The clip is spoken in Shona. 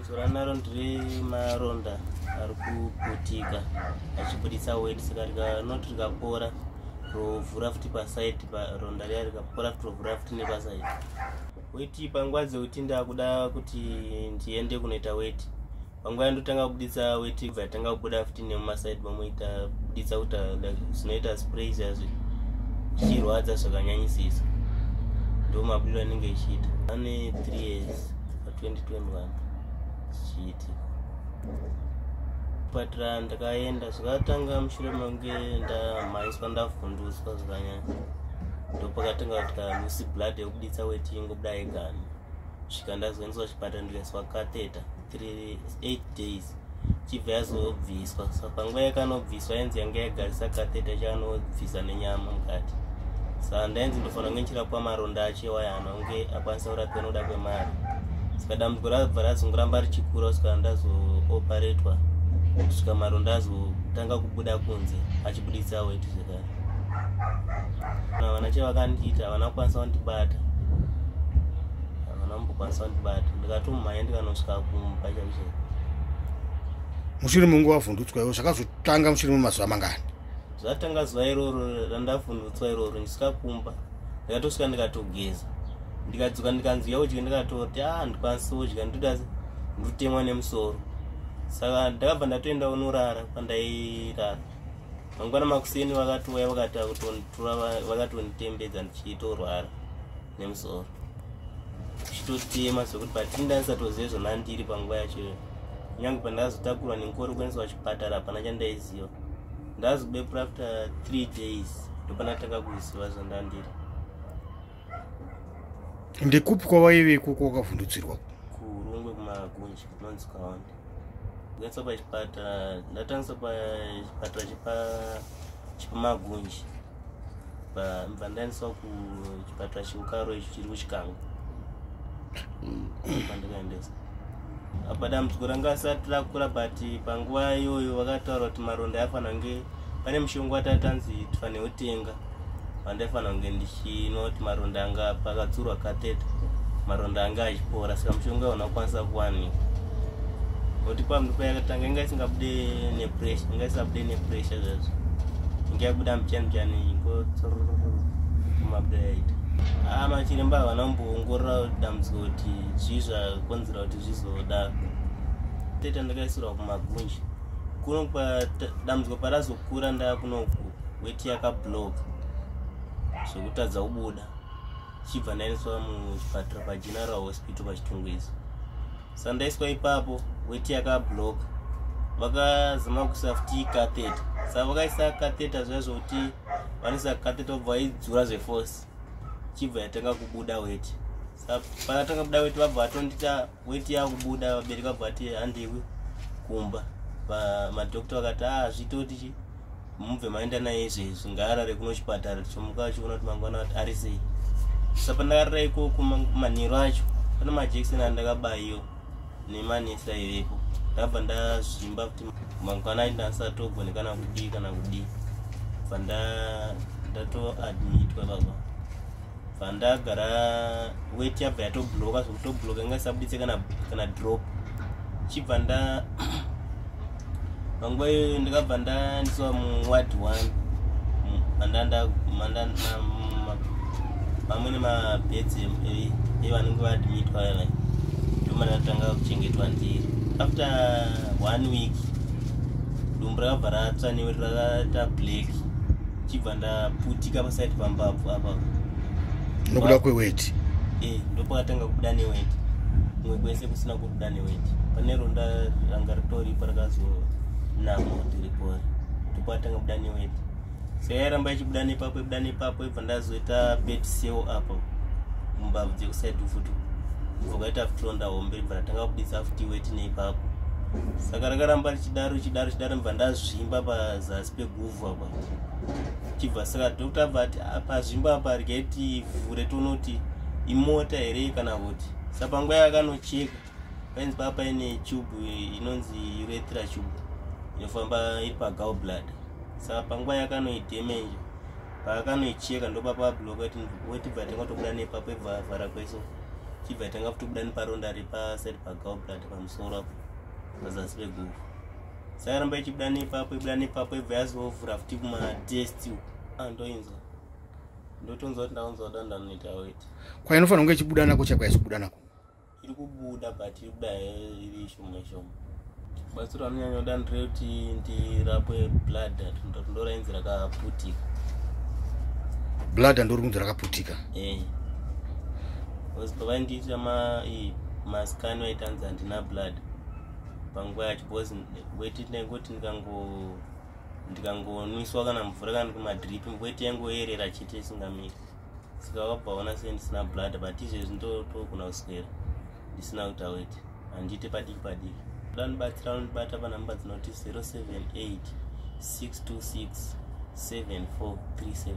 Soranaro ndiri maronda ari kuputika achibuditsa weight saka not rikapora rovhura futi paside paronda riya rikapora futi rovhura futi nepaside. Weight panguva dzekuti ndakuda kuti ndiende kunoita weight panguva yandotanga kubuditsa weight ibva yatanga kubuda futi nemumaside mamoita buditsa kuti zvinoita sprays yazvo zvichirwadza zvakanyanyisisa ndo mabudiro anenge ichiita. Ane 3 years pa 2021 chiti patira ndakaenda zvakatanga mushure mange ndamhaiswa ndavhunduswa zvakanyanya ndopakatanga kuti kamusi blood yekubuditsa weight ingobuda yegani svika ndazoendeswa chipatara ndikaiswa catheter 8 days chibva yazobviswa. Saka panguva yakanobviswa yanzi yanga yagarisa catheter chaanobvisa nenyama mukati. Saka ndainzi ndofanira kunge ndichirapwa maronda achewaya anonge akwanisa kurapiwa nokuda kwemari. Saka dambudziko rabva razongoramba richikura kusvika ndazooperetwa kusvika maronda azotanga kubuda kunze achibuditsa weight zvekare. Havana chevakandiita, havana kukwanisa kundibata, havana kumbokwanisa kundibata. Ndikatomhanya ndikanosvika kumba chaizvo. Mushure munguva wavhundutswa iwo zvakazotanga mushure memazuva mangani? Zvatanga zuva iroro randavhundutswa iroro ndisvika kumba ndikatosvika ndikatogeza ndikadzoka ndikanzwa kudya ndikatoti ndikwanisa kudya ndotemwa nemusoro. Saka ndakabva ndatoenda kunorara pandairara. Mangwana makuseni vakatouya vakatonditora vakatonditembedza ndichitorwara nemusoro ndichitotema zvekuti patini ndandisatozive zvonandiri panguva yacho. Nyange pandazotakurwa nenkoro kuendeswa kuchipatara hapana chandaiziva. Ndazobepura after 3 days ndopanatanga kuziva zvandandiri. Ndekupi kwavaive ikoko wakavhundutsirwa? Kurungwe kumagunji kunonzi Kaonde. Ndakaendeswa pachipatara, ndatangisa pachipatara chepamagunji. Mbva ndaendeswa kuchipatara cheukaro ichi chiri kuChikango. Pandakaendeswa. Apa dambudziko ranga asati rakura but panguva iyoyo vakataura kuti maronda afanira kunge pane mushonga watatanzi tifanira kutenga wandaifanira kunge ndichinwa kuti maronda anga pakadzurwa catheter maronda anga achipora. Saka mushonga hauna kukwanisa kuwanikwa kuti pamwe payakatanga inga isingabude nepressure, inga isabude nepressure zvazvo, inga yabuda muchani kumabuda yaita. Machiremba havana kumboongorora dambudziko kuti zvii zvakonzera kuti zvizodaro. Teta ndakaisirwa kumagunji kuno dambudziko parazokura ndakunoku weight yakablock zvokutadza kubuda chibva ndaendeswa muchipatara paGeneral Hospital paChitungwizi. Saka ndaiswa ipapo weight yakablock vakazama kuisa futi catheter. Saka vakaisa catheter zviya zvokuti vanoisa catheter kubva vaidzura zveforce chibva yatanga kubuda weight. Saka pakatanga kubuda weight vabva vatondita weight yakubuda vabereki vabva vati handiwi kumba. Madhokota vakati zvitoti mubve maenda naye izvezvi ngaarare kuno chipatara tichomuka achiona kuti mangwana ati ari sei. Saka pandakarara ikoko manheru acho pane majekiseni andakabaiwa nemanesi aivepo ndabva ndazvimba kuti mangwana acho ndandisatogone kana kudii bva ndatoadmitwa baba. Bva ndagara weight yabva yatobloka zvokutobloka inga isabuditse kana drop. Chibva panguva iyoyo ndikabva ndaendeswa muward 1 pamwe nemabhedzi evanenge vaadmitwa ava ndomandatanga kuchengetwa ndiri. After 1 week dumbu rakabva ratsva neweight rakaita black chibva ndaputika paside pambabvu apa nokuda kweweight. Ndopakatanga kubuda neweight kumwe kwese kusina kubuda neweight. Pane ronda ranga ritoripo rakazonamo tiripori ndopakatanga kubuda neweight. Saka yaramba ichibuda nepapo ibva ndazoita bed cell apo mumbabvu dzekuside futi ibva kwaita futi ronda hombe ibva ratanga kubuditsa futi weight neipapo. Saka rakaramba richidaro mbva ndazvimba pazasi peguvhu apa chibva. Saka dhokota abva ati pazvimba apa rikaiti vhure tonoti imota here kana kuti. Saka panguva yakanocheka painzi papa ine tube inonzi urethra tube inofamba iri pagallbladder. Saka panguva yakanoidamage paakanoicheka ndopapa bloka kuti weight ibva yatanga kutobuda nepapo ibva vhara kwese chibva tanga kutobuda neparonda repaside pagallbladder pamusoro apo pazasi peguvhu. Saka ramba ichibuda nepapo ibva yazovhura futi kumatest andoinzwa ndotonzwa kuti ndaunzwa kuti ndanoita weight. Kwainofanira kunge ichibuda nako chakwaisibuda nako iri kubuda but iri kubuda iri shoma shoma. Batsiro anonyanya kuda nderekuti ndirapwe bladder ndorainzi rakaputika. Bladder ndori kunzi rakaputika. Pavaindiita masikani vaitanzi handina blood panguva yacho because weti ndengoti ndikangoniswa kana mvura kana kumadrip weti yangoyerera chete isingamiri. Saka vakabvaona sendisina blood but izvezvi ndotogona kuswera ndisina kuita weti handiti padiki padiki. Danibatsira unibata panhamba dzinoti 078 626 7437.